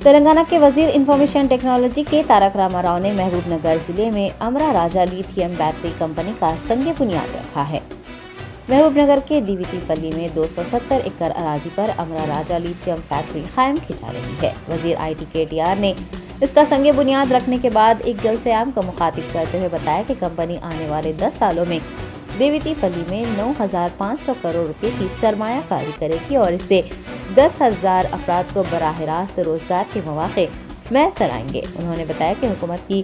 तेलंगाना के वजीर information technology के तारक रामा राव ने महबूबनगर जिले में अमरा राजा लिथियम बैटरी कंपनी का संग बुनियाद रखा है। महबूबनगर के दीवितीपल्ली में 270 एकड़ अराजी पर अमरा राजा लिथियम फैक्ट्री कायम की जा रही है। वजीर IT KTR ने इसका संग बुनियाद रखने के बाद एक जलसे-आम को मुखातिब करते हुए बताया कि कंपनी आने वाले 10 सालों में देवीतीपल्ली में 9,500 करोड़ रुपए की सरमायाकारी करेगी और इससे 10,000 अफराद को बराह रास्त रोजगार के मौके मैसर आएंगे। उन्होंने बताया कि हुकूमत की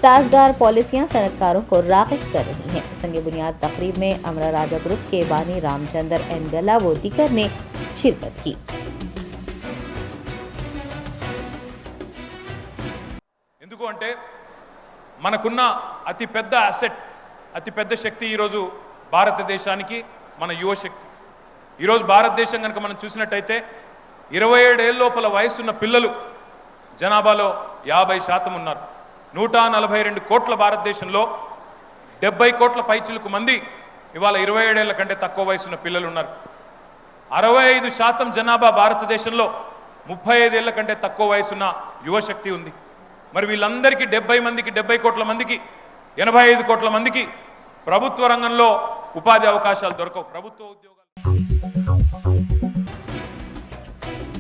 साजगार पॉलिसियां सनतकारों को राग़िब कर रही हैं। संग बुनियाद तकरीब में अमरा राजा ग्रुप के बानी रामचंद्र N गल्ला व दीगर ने शिरकत की। ఎందుకు అంటే మనకున్న అతి పెద్ద అసెట్ అతి పెద్ద శక్తి ఈ రోజు భారతదేశానికి మన యువ శక్తి। ఈ రోజు భారతదేశం గనుక మనం చూసినట్టయితే 27 ఏళ్ల లోపల వయసున్న పిల్లలు జనాభాలో 50% ఉన్నారు। 142 కోట్ల భారతదేశంలో 70 కోట్ల పైచిలకు మంది ఇవాళ 27 ఏళ్ల కంటే తక్కువ వయసున్న పిల్లలు ఉన్నారు। 65% జనాభా భారతదేశంలో 35 ఏళ్ల కంటే తక్కువ వయసున్న యువ శక్తి ఉంది। మరి వీళ్ళందరికీ 70 మందికి 70 కోట్ల మందికి 85 కోట్ల మందికి ప్రభుత్వ రంగంలో ఉపాధి అవకాశాలు దొరకవు। ప్రభుత్వ ఉద్యోగాలు।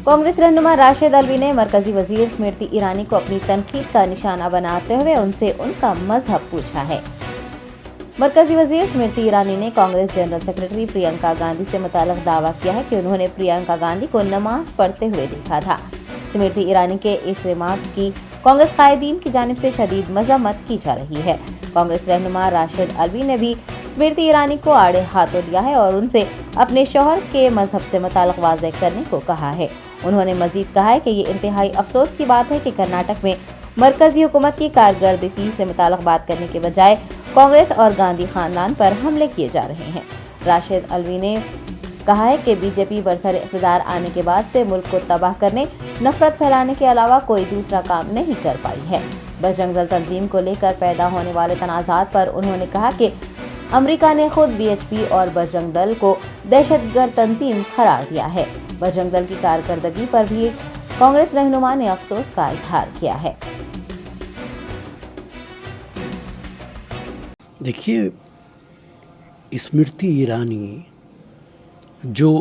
कांग्रेस रहनुमा राशिद अल्वी ने मरकजी वजीर स्मृति ईरानी को अपनी तनकीद का निशाना बनाते हुए उनसे उनका मजहब पूछा है। मरकजी वजीर स्मृति ईरानी ने कांग्रेस जनरल सेक्रेटरी प्रियंका गांधी से मुताल्लिक दावा किया है कि उन्होंने प्रियंका गांधी को नमाज पढ़ते हुए देखा था। स्मृति ईरानी के इस रिमार्क की कांग्रेस कायदीन की जानिब से शदीद मजम्मत की जा रही है। कांग्रेस रहनुमा राशिद अल्वी ने भी स्मृति ईरानी को आड़े हाथों लिया है और उनसे अपने शौहर के मजहब से मुताल्लिक वाज़ेह करने को कहा है। उन्होंने मजीद कहा है कि ये इंतहाई अफसोस की बात है कि कर्नाटक में मरकजी हुकूमत की कारकर्दगी से मुताल्लिक बात करने के बजाय कांग्रेस और गांधी खानदान पर हमले किए जा रहे हैं। राशिद अल्वी ने कहा है कि बीजेपी बरसर इक़्तिदार आने के बाद से मुल्क को तबाह करने, नफरत फैलाने के अलावा कोई दूसरा काम नहीं कर पाई है। बजरंग दल तंजीम को लेकर पैदा होने वाले तनाज़ात पर उन्होंने कहा कि अमेरिका ने खुद BHP और बजरंग दल को दहशतगर्द तंजीम करार दिया है। बजरंग दल की कारकर्दगी पर भी कांग्रेस रहनुमा ने अफसोस का इजहार किया है। देखिए, स्मृति ईरानी जो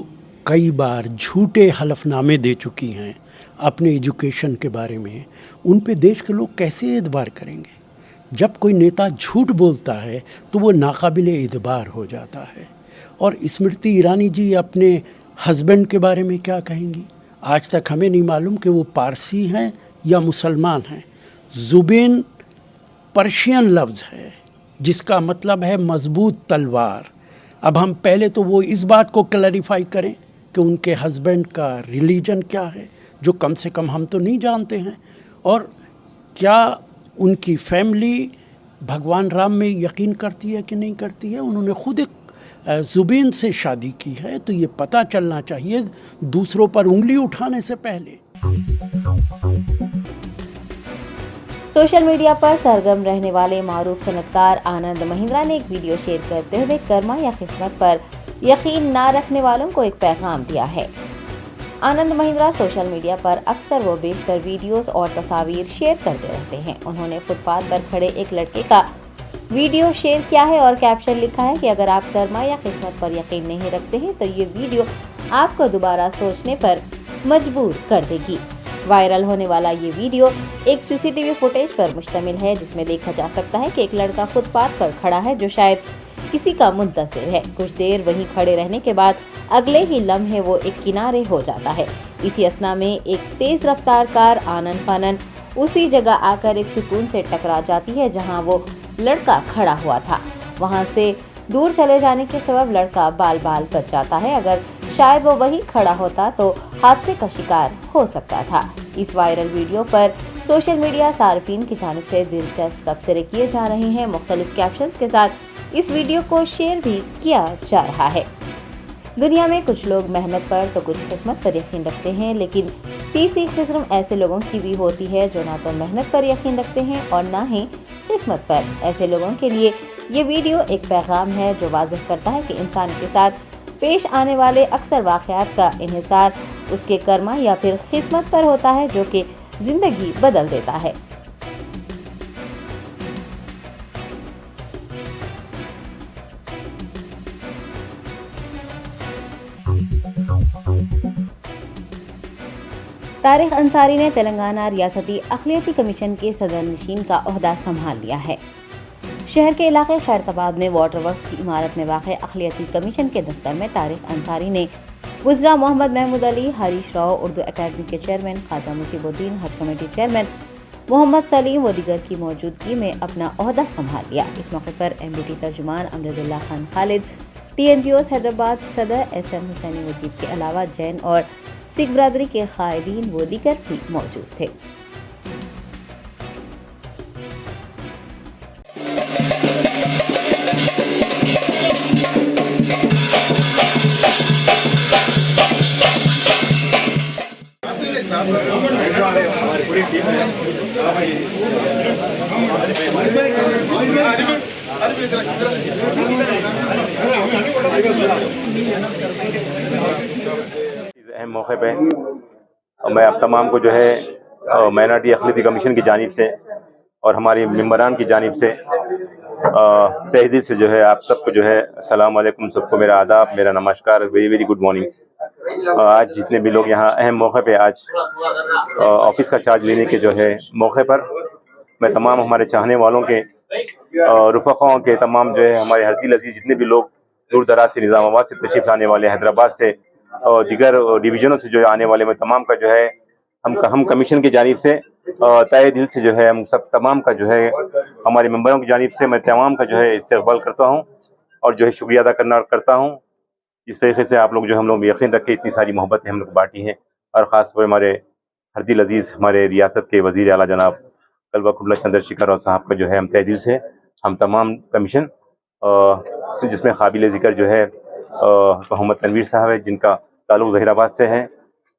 कई बार झूठे हलफनामे दे चुकी हैं अपने एजुकेशन के बारे में, उन पे देश के लोग कैसे एतबार करेंगे? जब कोई नेता झूठ बोलता है तो वो नाकाबिले एतबार हो जाता है। और स्मृति ईरानी जी अपने हस्बैंड के बारे में क्या कहेंगी? आज तक हमें नहीं मालूम कि वो पारसी हैं या मुसलमान हैं। ज़ुबैन पर्शियन लफ्ज़ है जिसका मतलब है मजबूत तलवार। अब हम पहले तो वो इस बात को क्लैरिफाई करें कि उनके हस्बैंड का रिलीजन क्या है, जो कम से कम हम तो नहीं जानते हैं, और क्या उनकी फैमिली भगवान राम में यकीन करती है कि नहीं करती है। उन्होंने खुद एक ज़ुबैन से शादी की है, तो ये पता चलना चाहिए दूसरों पर उंगली उठाने से पहले। सोशल मीडिया पर सरगर्म रहने वाले मारूफ सनतकार आनंद महिंद्रा ने एक वीडियो शेयर करते हुए कर्मा या किस्मत पर यकीन ना रखने वालों को एक पैगाम दिया है। आनंद महिंद्रा सोशल मीडिया पर अक्सर वो बेशतर वीडियोस और तस्वीर शेयर करते रहते हैं। उन्होंने फुटपाथ पर खड़े एक लड़के का वीडियो शेयर किया है और कैप्शन लिखा है कि अगर आप कर्मा या किस्मत पर यकीन नहीं रखते हैं तो ये वीडियो आपको दोबारा सोचने पर मजबूर कर देगी। वायरल होने वाला ये वीडियो एक CCTV फुटेज पर मुश्तमिल है, जिसमें देखा जा सकता है कि एक लड़का फुटपाथ पर खड़ा है जो शायद किसी का मुंतज़िर है। कुछ देर वहीं खड़े रहने के बाद अगले ही लम्हे वो एक किनारे हो जाता है। इसी असना में एक तेज रफ्तार कार आनन फानन उसी जगह आकर एक सुकून से टकरा जाती है जहां वो लड़का खड़ा हुआ था। वहां से दूर चले जाने के सबब लड़का बाल बाल बच जाता है। अगर शायद वो वहीं खड़ा होता तो हादसे का शिकार हो सकता था। इस वायरल वीडियो पर सोशल मीडिया सार्फिन की जानिब से दिलचस्प तबसरे किए जा रहे हैं। मुख्तलिफ कैप्शंस के साथ इस वीडियो को शेयर भी किया जा रहा है। दुनिया में कुछ लोग मेहनत पर तो कुछ किस्मत पर यकीन रखते हैं, लेकिन तीसरी किस्म ऐसे लोगों की भी होती है जो ना तो मेहनत पर यकीन रखते हैं और ना ही किस्मत पर। ऐसे लोगों के लिए ये वीडियो एक पैगाम है जो वाज़ेह करता है कि इंसान के साथ पेश आने वाले अक्सर वाक़यात का इन्हिसार उसके कर्मा या फिर किस्मत पर होता है, जो कि जिंदगी बदल देता है। तारिक अंसारी ने तेलंगाना रियासती अक़लियती कमीशन के सदर नशीन का ओहदा संभाल लिया है। शहर के इलाके खैरताबाद में वाटर वर्क्स की इमारत में वाक़ अक़लियती कमीशन के दफ्तर में तारिक अंसारी ने गुज़रा मोहम्मद महमूद अली, हरीश राव, उर्दू अकेडमी के चेयरमैन ख्वाजा मुजीबुद्दीन, हज कमेटी चेयरमैन मोहम्मद सलीम व दीगर की मौजूदगी में अपना ओहदा संभाल लिया। इस मौके पर MBT तर्जुमान अमरुद्दुल्ला खान खालिद, TNGOs हैदराबाद सदर SM हुसैनी वजीद के अलावा जैन और सिख बरादरी के कायदीन व दीगर भी मौजूद थे। अहम मौके पे मैं आप तमाम को जो है माइनॉरिटी अक़लियती कमीशन की जानिब से और हमारी मेंबरान की जानिब से तहे दिल से जो है आप सबको जो है अस्सलाम वालेकुम, सबको मेरा आदाब, मेरा नमस्कार, वेरी वेरी गुड मॉर्निंग। आज जितने भी लोग यहाँ अहम मौके पे आज ऑफिस का चार्ज लेने के जो है मौके पर मैं तमाम हमारे चाहने वालों के रुफ़क़ाओं के तमाम जो है हमारे हरदिल अजीज़ जितने भी लोग दूर दराज से निज़ामाबाद से तशरीफ़ लाने वाले, हैदराबाद से और दीगर डिवीज़नों से जो है आने वाले, में तमाम का जो है हम कमीशन की जानिब से तहे दिल से जो है हम सब तमाम का जो है हमारे मेंबरों की जानिब से मैं तमाम का जो है इस्तकबाल करता हूँ और जो है शुक्रिया अदा करता हूँ। जिस तरीके से आप लोग जो हम लोग यकीन रख के इतनी सारी मोहब्बतें हम लोग बांटी हैं और ख़ास तौर पर हमारे हरदिल अजीज़ हमारे रियासत के वज़ीर आला जनाब कलवा कुबला चंद्रशेखर राव साहब का जो है हम तहे दिल से हम तमाम कमीशन जिसमें काबिल ज़िक्र जो है मोहम्मद तनवीर साहब है जिनका ताल्लुक़ ज़हीराबाद से है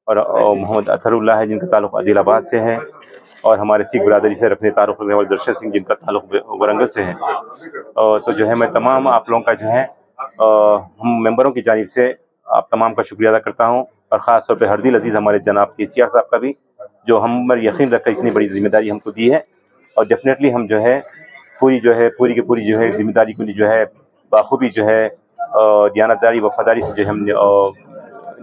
और मोहम्मद अतहरुल्लाह है जिनका ताल्लुक़ आदिलाबाद से है और हमारे सिख बरादरी से रखने ताल्लुक़ रखने वाले दर्शद सिंह जिनका ताल्लुक़ वरंगल से है। तो जो है मैं तमाम आप लोगों का जो है हम मेंबरों की जानिब से आप तमाम का शुक्रिया अदा करता हूँ और ख़ास तौर पर हरदिल अजीज़ हमारे जनाब KCR साहब का भी जो हम पर यकीन रखकर इतनी बड़ी जिम्मेदारी हमको दी है और डेफिनेटली हम जो है पूरी की पूरी जो है जिम्मेदारी को जो है बाखूबी जो है दयानतदारी वफादारी से जो हम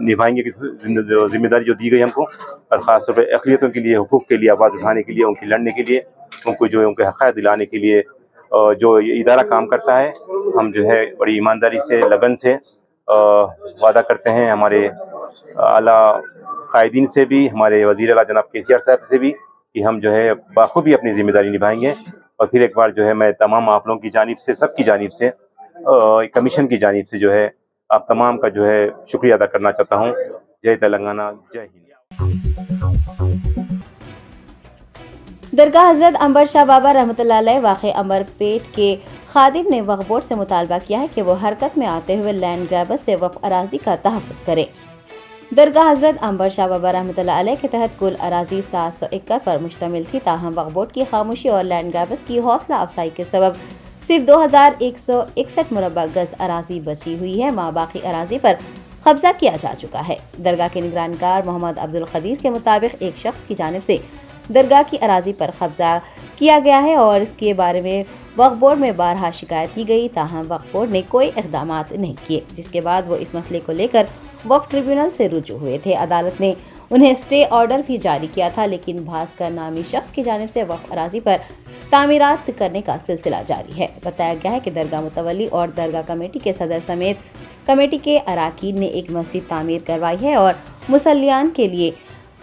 निभाएंगे कि जिम्मेदारी जो दी गई हमको और ख़ास तौर पर अक़लियतों के लिए, हुकूक़ के लिए आवाज़ उठाने के लिए, उनकी लड़ने के लिए, उनको जो है उनके हक़ दिलाने के लिए जो इदारा काम करता है हम जो है बड़ी ईमानदारी से, लगन से वादा करते हैं हमारे आला कायदीन से भी, हमारे वज़ीर आला जनाब KCR साहब से भी कि हम जो है बाखूबी अपनी ज़िम्मेदारी निभाएंगे। और फिर एक बार जो है मैं तमाम आप लोगों की जानिब से, सबकी जानिब से, कमीशन की जानिब से जो है आप तमाम का जो है शुक्रिया अदा करना चाहता हूँ। जय तेलंगाना, जय हिंद। दरगाह हज़रत अंबर शाह बाबा रहमतुल्लाह अलैह वाक़े अंबरपेट के खादिम ने वक्फ बोर्ड से मुतालबा किया है कि वो हरकत में आते हुए लैंड ग्रैबर्स से वक्फ अराजी का तहफ़्फ़ुज़ करे। दरगाह हज़रत अंबर शाह बाबा रहमतुल्लाह अलैह के तहत कुल अराजी 700 एकड़ पर मुश्तमिल थी, ताहम वक्फ बोर्ड की खामोशी और लैंड ग्रैबर्स की हौसला अफजाई के सबब सिर्फ 2161 मुरब्बा गज अराजी बची हुई है। बाकी अराजी पर कब्जा किया जा चुका है। दरगाह के निगरानकार मोहम्मद अब्दुल खदीर के मुताबिक एक शख्स की जानिब से दरगाह की अराजी पर कब्जा किया गया है और इसके बारे में वक्फ बोर्ड में बारहा शिकायत की गई, ताहम वक्फ बोर्ड ने कोई इक़दाम नहीं किए, जिसके बाद वो इस मसले को लेकर वक्फ ट्रिब्यूनल से रुजू हुए थे। अदालत ने उन्हें स्टे ऑर्डर भी जारी किया था, लेकिन भास्कर नामी शख्स की जानिब से वक्फ अराजी पर तामीरात करने का सिलसिला जारी है। बताया गया है कि दरगाह मुतवल्ली और दरगाह कमेटी के सदर समेत कमेटी के अराकीन ने एक मस्जिद तामीर करवाई है और मुसल्लियान के लिए,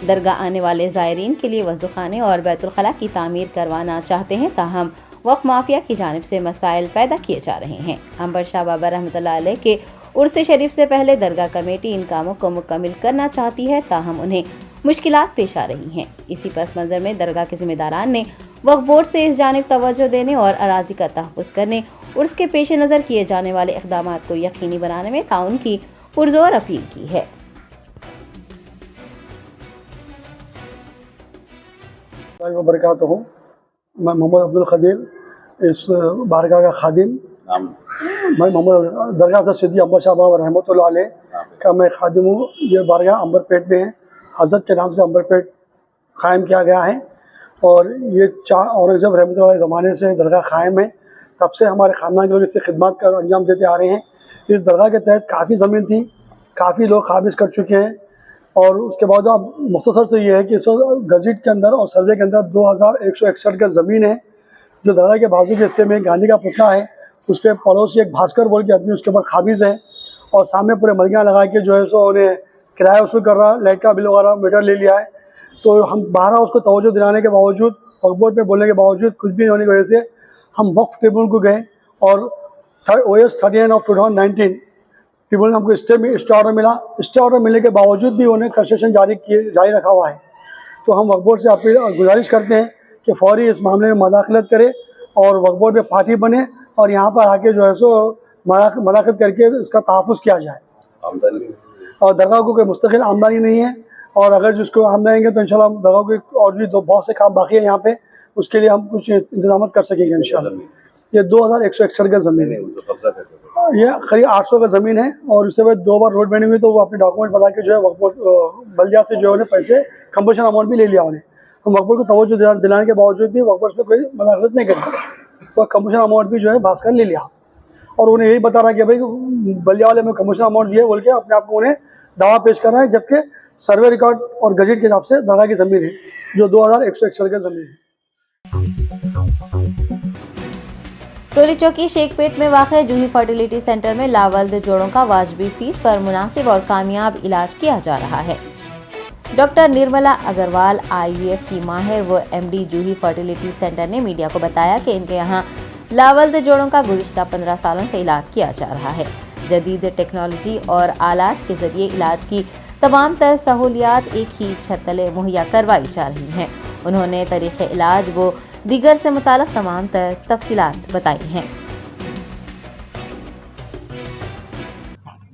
दरगाह आने वाले ज़ायरीन के लिए वज़ूखाने और बैतुल खला की तामीर करवाना चाहते हैं, ताहम वक्फ माफिया की जानिब से मसाइल पैदा किए जा रहे हैं। अंबर शाह बाबा रहमतुल्लाह अलैह के उर्स शरीफ से पहले दरगाह कमेटी इन कामों को मुकम्मल करना चाहती है, ताहम उन्हें मुश्किलात पेश आ रही हैं। इसी पस मंज़र में दरगाह के जिम्मेदारान ने वक्फ बोर्ड से इस जानिब तवज्जो देने और अराजी का तहफ़्फ़ुज़ करने और उसके पेश नज़र किए जाने वाले इक़दामात को यकीनी बनाने में ताउन की पुरज़ोर अपील की है। मैं मोहम्मद अब्दुल खदीर, इस बारगाह का खादिम। मैं मोहम्मद दरगाह से सिद्दी अंबर शाह बाबा रहमतुल्लाह अलैह का मैं खादिम हूँ। ये बारगाह अंबरपेट में है। हज़रत के नाम से अंबरपेट कायम किया गया है। और ये औरंगज़ेब रहमतुल्लाह अलैह ज़माने से दरगाह कायम है, तब से हमारे ख़ानदान के लोग इससे खिदमत का अंजाम देते आ रहे हैं। इस दरगाह के तहत काफ़ी ज़मीन थी, काफ़ी लोग काबिज़ कर चुके हैं। और उसके बाद अब मुख्तसर से ये है कि इस वक्त गज़ट के अंदर और सर्वे के अंदर 2161 गज ज़मीन है, जो दरगाह के बाजू के हिस्से में गांधी का पुतला है, उस पर पड़ोसी एक भास्कर बोल के आदमी उसके ऊपर काबिज़ है। और सामने पूरे मर्गियाँ लगा के जो है सो उन्हें किराया वसूल कर रहा, लाइट का बिल वगैरह मीटर ले लिया है। तो हम बारह उसको तवज्जो दिलाने के बावजूद, वक्फ बोर्ड में बोलने के बावजूद कुछ भी नहीं होने की वजह से हम वक्फ ट्रिब्यूनल को गए और OS 39 ऑफ 2019 ट्रिब्यूनल हमको स्टे ऑर्डर मिला। स्टे ऑर्डर मिलने के बावजूद भी उन्हें कंस्ट्रक्शन जारी रखा हुआ है। तो हम वक्फ बोर्ड से अपील गुजारिश करते हैं कि फौरी इस मामले में मदाखलत करे और वक्फ बोर्ड में पार्टी बने और यहाँ पर आके जो है सो मदाखलत करके इसका तहफ़्फ़ुज़ किया जाए। और दरगाह को कोई मुस्तकिल आमदनी नहीं है, और अगर जिसको आमदनी है तो इंशाल्लाह दरगाह के और भी बहुत से काम बाकी है यहाँ पे, उसके लिए हम कुछ इंतजाम कर सकेंगे इंशाल्लाह। ये 2161 गज ज़मीन है, ये करीब 800 का ज़मीन है। और उससे बाद 2 बार रोड बनी हुई, तो वो अपने डॉक्यूमेंट बता के जो है वक्फ बोर्ड बल्दिया से जो है उन्हें पैसे कंपनसेशन अमाउंट भी ले लिया उन्हें। हम वक्फ बोर्ड को तवज्जो दिलाने के बावजूद भी वक्फ बोर्ड में कोई मदाखलत नहीं करी, तो कंपनसेशन अमाउंट भी जो है भास्कर ले लिया। और उन्हें यही बता रहा कि भाई बल्दिया वाले में कमीशन अमाउंट दिए बोल के अपने आप को उन्हें दावा पेश कर रहा है, जबकि सर्वे रिकॉर्ड और गजट के हिसाब से दरगाह की ज़मीन है जो 2161 की ज़मीन है। टोली चौकी शेखपेट में वाक़ जूही फर्टिलिटी सेंटर में लावल्द जोड़ों का वाजबी फीस पर मुनासिब और कामयाब इलाज किया जा रहा है। डॉक्टर निर्मला अग्रवाल IVF की माहिर व MD जूही फर्टिलिटी सेंटर ने मीडिया को बताया कि इनके यहाँ लावल्द जोड़ों का गुज़िश्ता 15 सालों से इलाज किया जा रहा है। जदीद टेक्नोलॉजी और आलात के जरिए इलाज की तमाम तर सहूलियात एक ही छत तले मुहैया करवाई जा रही हैं। उन्होंने तरीक़े इलाज व दीगर से मुताल्लिक़ तमाम तर तफसीलात बताई हैं।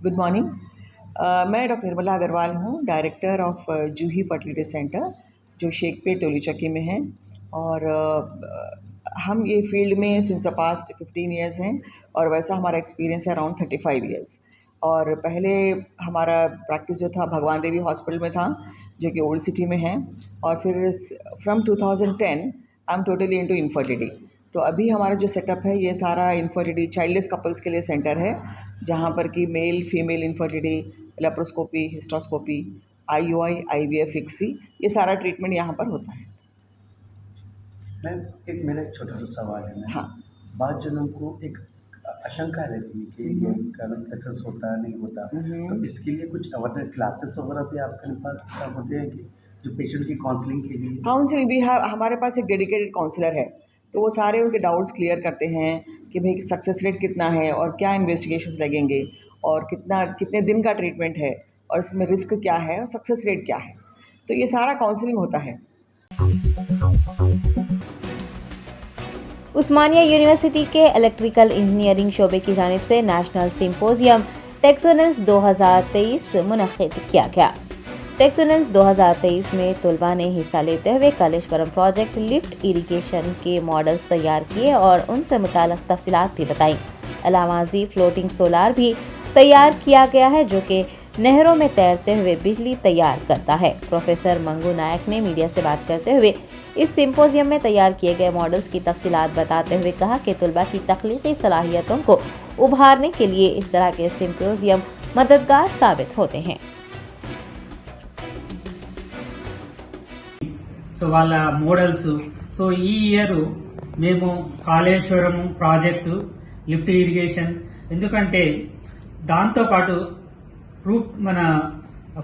गुड मॉर्निंग, मैं डॉक्टर निर्मला अग्रवाल हूँ, director of Juhi fertility centre जो शेखपेट टोली चौकी में है। और हम ये फील्ड में सिंस द पास्ट 15 ईयर्स हैं, और वैसा हमारा एक्सपीरियंस है अराउंड 35 ईयर्स। और पहले हमारा प्रैक्टिस जो था भगवान देवी हॉस्पिटल में था, जो कि ओल्ड सिटी में है। और फिर from 2010 I am totally into infertility. तो अभी हमारा जो सेटअप है ये सारा इनफर्टिलिटी चाइल्डलेस कपल्स के लिए सेंटर है, जहाँ पर कि male female infertility, laparoscopy, hysteroscopy, IUI, IVF, ICSI, ये सारा ट्रीटमेंट यहाँ पर होता है। मैम मेरा एक छोटा सा सवाल है। हाँ, बाद जनों को एक आशंका रहती है कि ये कर्म सक्सेस होता नहीं होता, तो इसके लिए कुछ अवेयरनेस क्लासेस वगैरह भी आपके पास होते हैं कि जो पेशेंट की काउंसलिंग के लिए? काउंसलिंग भी है, हमारे पास एक डेडिकेटेड काउंसलर है, तो वो सारे उनके डाउट्स क्लियर करते हैं कि भाई सक्सेस रेट कितना है और क्या इन्वेस्टिगेशंस लगेंगे और कितने दिन का ट्रीटमेंट है और इसमें रिस्क क्या है और सक्सेस रेट क्या है, तो ये सारा काउंसलिंग होता है। उस्मानिया यूनिवर्सिटी के इलेक्ट्रिकल इंजीनियरिंग शोबे की जानिब से नेशनल सिम्पोजियम टेक्सोनेंस 2023 मुनक़िद किया गया। टेक्सोनेंस 2023 में तलबा ने हिस्सा लेते हुए कलेश्वरम प्रोजेक्ट लिफ्ट इरिगेशन के मॉडल्स तैयार किए और उनसे मुताल्लिक़ तफसीलात भी बताई। अलावाजी फ्लोटिंग सोलार भी तैयार किया गया है जो कि नहरों में तैरते हुए बिजली तैयार करता है। प्रोफेसर मंगू नायक ने मीडिया से बात करते हुए इस सिम्पोजियम में तैयार किए गए मॉडल्स की तफसीलात बताते हुए कहा कि तलबा की तख्लीकी सलाहियतों को उभारने के लिए इस तरह के सिम्पोजियम मददगार साबित होते हैं। సో వాళ్ళ మోడల్స్ సో ఈ ఇయర్ మేము కాళేశ్వరం ప్రాజెక్టు లిఫ్ట్ ఇరిగేషన్ ఎందుకంటే దాంతోపాటు మన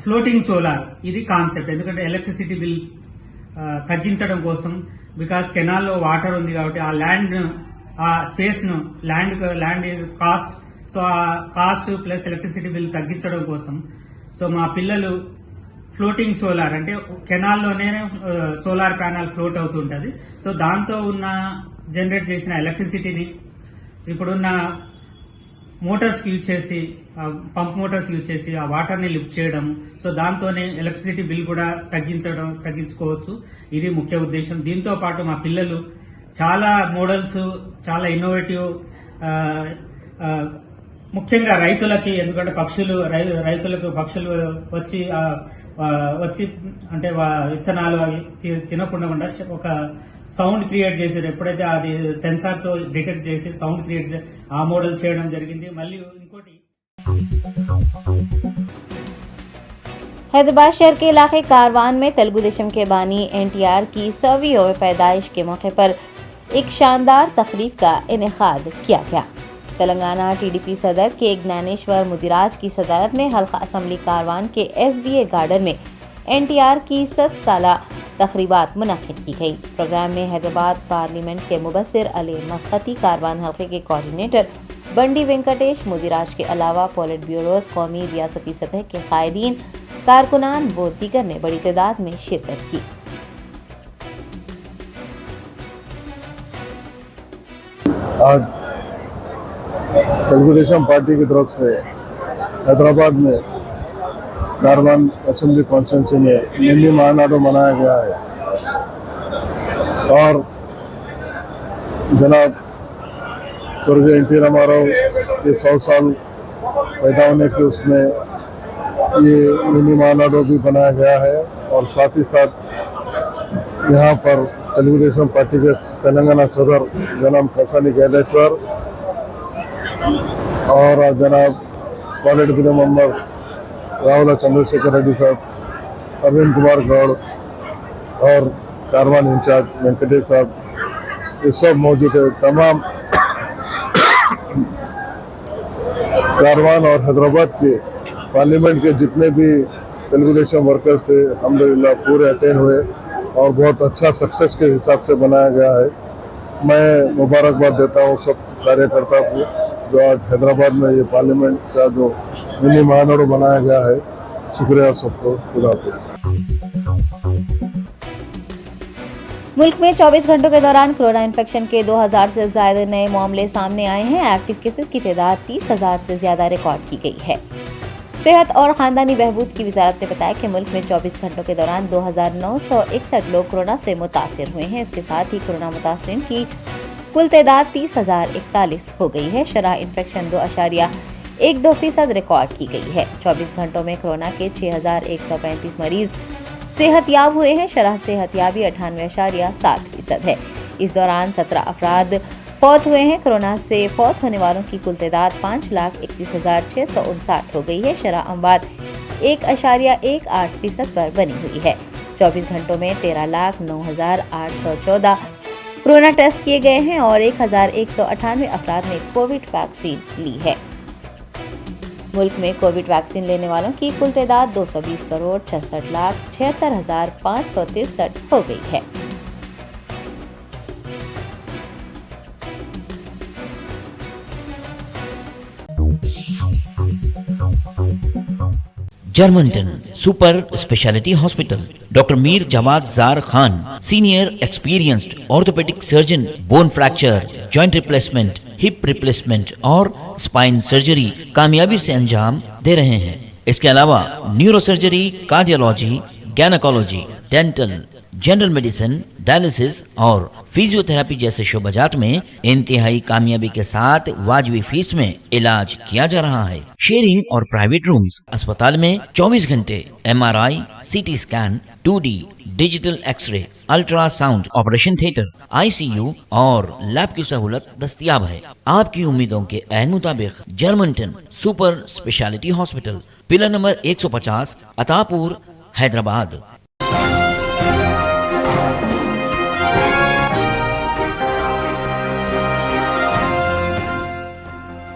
ఫ్లోటింగ్ సోలార్ ఇది కాన్సెప్ట్ ఎందుకంటే ఎలక్ట్రిసిటీ బిల్ తగ్గించడం కోసం బికాస్ కెనాల్లో వాటర్ ఉంది కాబట్టి ఆ ల్యాండ్ ఆ స్పేస్ ను ల్యాండ్ కాస్ట్ సో ఆ కాస్ట్ ప్లస్ ఎలక్ట్రిసిటీ బిల్ తగ్గించడం కోసం సో మా పిల్లలు ఫ్లోటింగ్ సోలార్ అంటే కెనాల్లోనే సోలార్ ప్యానల్ ఫ్లోట్ అవుతుంటది సో దాంతో ఉన్న జనరేట్ చేసిన ఎలక్ట్రిసిటీని ఇప్పుడున్న మోటార్స్ యూజ్ చేసి పంప్ మోటార్స్ యూజ్ చేసి ఆ వాటర్ ని లిఫ్ట్ చేయడం సో దాంతోనే ఎలక్ట్రిసిటీ బిల్ కూడా తగ్గించుకోవచ్చు ఇది ముఖ్య ఉద్దేశం। దీంతో పాటు మా పిల్లలు చాలా మోడల్స్ చాలా ఇన్నోవేటివ్ ముఖ్యంగా రైతులకి, ఎందుకంటే రైతులకు పక్షులు వచ్చి అంటే విత్తనాలు అవి తినకుండా ఒక సౌండ్ క్రియేట్ చేశారు. ఎప్పుడైతే అది సెన్సార్ తో డిటెక్ట్ చేసి సౌండ్ క్రియేట్ ఆ మోడల్ చేయడం జరిగింది. మళ్ళీ ఇంకోటి हैदराबाद शहर के इलाके कारवान में तेलुगु देशम के बानी एनटीआर की 100वीं यौम पैदाइश के मौके पर एक शानदार तकरीब का इनेकाद किया गया। तेलंगाना टीडीपी सदर के ज्ञानेश्वर मुदिराज की सदारत में हल्का असम्बली कारवान के एसबीए गार्डन में एनटीआर की 100 साला तकरीबात मुनक़िद की गई। प्रोग्राम में हैदराबाद पार्लियामेंट के मुबस्सिर अली मसखती, कारवान हल्के के कोऑर्डिनेटर बंडी वेंकटेश मुदिराज के अलावा पोलिट ब्यूरोज, कौमी रियासती सतह के कायदीन, कारकुनान व दीगर ने बड़ी तादाद में शिरकत की। आज तेलुगु देशम पार्टी की तरफ से हैदराबाद में कारवान असेंबली कॉन्स्टिट्यूंसी में मिनी महानाडु मनाया गया है और जनाब स्वर्गीय एन टी रामाराव के 100 साल पैदा होने के उसमें ये मिनी महानाडु भी बनाया गया है और साथ ही साथ यहाँ पर तेलुगु देशम पार्टी के तेलंगाना सदर जनाब कसानी ज्ञानेश्वर और जनाब पॉलिट ब्यूरो मेंबर राहुल चंद्रशेखर रेड्डी साहब, अरविंद कुमार गौड़ और कारवान इंचार्ज वेंकटेश साहब, ये सब मौजूद है। तमाम कारवान और हैदराबाद के पार्लियामेंट के जितने भी तेलुगु देशम वर्कर्स थे अल्हम्दुलिल्लाह पूरे अटेंड हुए और बहुत अच्छा सक्सेस के हिसाब से बनाया गया है। मैं मुबारकबाद देता हूँ सब कार्यकर्ता को जो आज हैदराबाद में ये पार्लियामेंट का जो मिनी महानाडु बनाया गया है। शुक्रिया सबको, खुदा हाफिज़। मुल्क में 24 घंटों के दौरान कोरोना इन्फेक्शन के 2000 से ज्यादा नए मामले सामने आए हैं। एक्टिव केसेस की तादाद 30,000 से ज्यादा रिकॉर्ड की गई है। सेहत और खानदानी बहबूद की वजारत ने बताया कि मुल्क में 24 घंटों के दौरान 2961 लोग कोरोना से मुतासिर हुए हैं। इसके साथ ही कोरोना मुतासिरीन की कुल तादाद 30,041 हो गई है। शरह इन्फेक्शन 2.12% रिकॉर्ड की गई है। 24 घंटों में कोरोना के 6,135 मरीज सेहतयाब हुए हैं। शरह सेहतयाबी 98.7% है। इस दौरान 17 अफराद फौत हुए हैं। कोरोना से फौत होने वालों की कुल तादाद 5,31,659 हो गई है। शरह अमवात 1.18% पर बनी हुई है। 24 घंटों में 13,09,814 कोरोना टेस्ट किए गए हैं और 1,198 अफराद ने कोविड वैक्सीन ली है। मुल्क में कोविड वैक्सीन लेने वालों की कुल तादाद 220,66,76,563 हो गई है। Germanten super speciality hospital, doctor Mir Jawad Zar Khan, senior experienced orthopaedic surgeon, bone fracture, joint replacement, hip replacement और स्पाइन सर्जरी कामयाबी से अंजाम दे रहे हैं। इसके अलावा neuro surgery, cardiology, gynaecology, dental, general medicine, dialysis और फिजियोथेरेपी जैसे शोबाजात में इंतहाई कामयाबी के साथ वाजबी फीस में इलाज किया जा रहा है। शेयरिंग और प्राइवेट रूम्स। अस्पताल में 24 घंटे MRI, CT scan, 2D digital x-ray, ultrasound, operation theatre, ICU और लैब की सहूलत दस्तयाब है। आपकी उम्मीदों के ऐन मुताबिक Germanten super speciality hospital, pillar number 150, Attapur, Hyderabad.